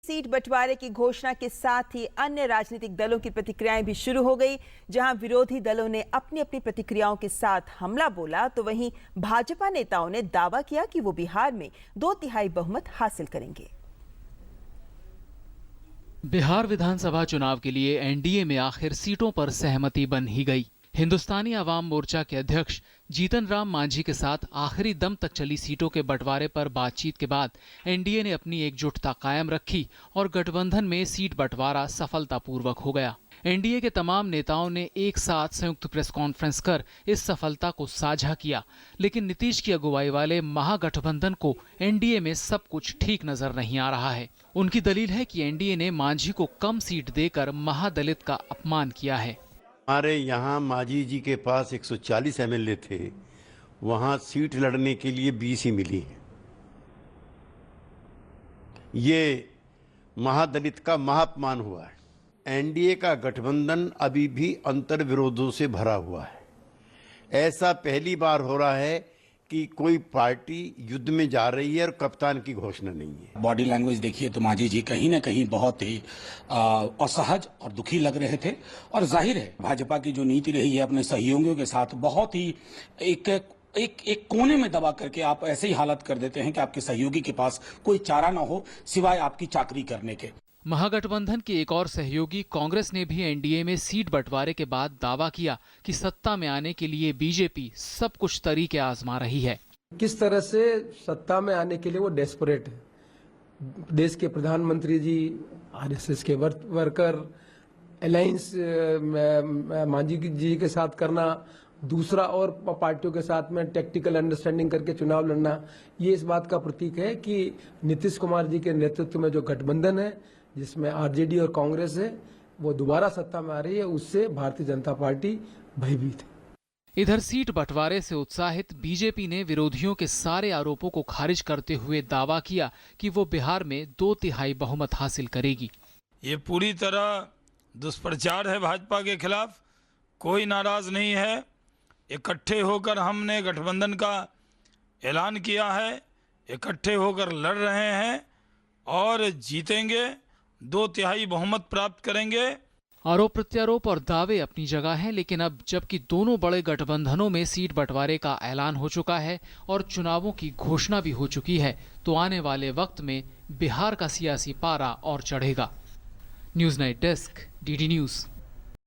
Seat बंटवारे की घोषणा के साथ ही अन्य राजनीतिक दलों की प्रतिक्रियाएं भी शुरू हो गई। जहां विरोधी दलों ने अपनी अपनी प्रतिक्रियाओं के साथ हमला बोला, तो वहीं भाजपा नेताओं ने दावा किया कि वो बिहार में 2/3 बहुमत हासिल करेंगे। बिहार विधानसभा चुनाव के लिए एनडीए में आखिर सीटों पर सहमति बन ही गई। हिंदुस्तानी अवाम मोर्चा के अध्यक्ष जीतन राम मांझी के साथ आखिरी दम तक चली सीटों के बंटवारे पर बातचीत के बाद एनडीए ने अपनी एकजुटता कायम रखी और गठबंधन में सीट बंटवारा सफलतापूर्वक हो गया। एनडीए के तमाम नेताओं ने एक साथ संयुक्त प्रेस कॉन्फ्रेंस कर इस सफलता को साझा किया, लेकिन नीतीश की अगुवाई वाले महागठबंधन को एनडीए में सब कुछ ठीक नजर नहीं आ रहा है। उनकी दलील है कि एनडीए ने मांझी को कम सीट देकर महादलित का अपमान किया है। हमारे यहाँ मांझी जी के पास 140 एमएलए थे, वहां सीट लड़ने के लिए 20 ही मिली है। ये महादलित का महाअपमान हुआ है। एनडीए का गठबंधन अभी भी अंतर विरोधों से भरा हुआ है। ऐसा पहली बार हो रहा है कि कोई पार्टी युद्ध में जा रही है और कप्तान की घोषणा नहीं है। बॉडी लैंग्वेज देखिए तो मांझी जी कहीं न कहीं बहुत ही असहज और दुखी लग रहे थे। और जाहिर है भाजपा की जो नीति रही है अपने सहयोगियों के साथ बहुत ही एक कोने में दबा करके आप ऐसे ही हालत कर देते हैं कि आपके सहयोगी के पास कोई चारा ना हो सिवाय आपकी चाकरी करने के। महागठबंधन के एक और सहयोगी कांग्रेस ने भी एनडीए में सीट बंटवारे के बाद दावा किया कि सत्ता में आने के लिए बीजेपी सब कुछ तरीके आजमा रही है। किस तरह से सत्ता में आने के लिए वो डेस्परेट है। देश के प्रधानमंत्री जी, आरएसएस के वर्कर, अलायंस मांझी जी के साथ करना, दूसरा और पार्टियों के साथ में टैक्टिकल अंडरस्टैंडिंग करके चुनाव लड़ना, ये इस बात का प्रतीक है कि नीतीश कुमार जी के नेतृत्व में जो गठबंधन है जिसमें आरजेडी और कांग्रेस है वो दोबारा सत्ता में आ रही है, उससे भारतीय जनता पार्टी भयभीत है। इधर सीट बंटवारे से उत्साहित बीजेपी ने विरोधियों के सारे आरोपों को खारिज करते हुए दावा किया कि वो बिहार में 2/3 बहुमत हासिल करेगी। ये पूरी तरह दुष्प्रचार है भाजपा के खिलाफ। कोई नाराज नहीं है। इकट्ठे होकर हमने गठबंधन का ऐलान किया है, इकट्ठे होकर लड़ रहे हैं और जीतेंगे, 2/3 बहुमत प्राप्त करेंगे। आरोप प्रत्यारोप और दावे अपनी जगह हैं, लेकिन अब जबकि दोनों बड़े गठबंधनों में सीट बंटवारे का ऐलान हो चुका है और चुनावों की घोषणा भी हो चुकी है, तो आने वाले वक्त में बिहार का सियासी पारा और चढ़ेगा। News night desk, DD news.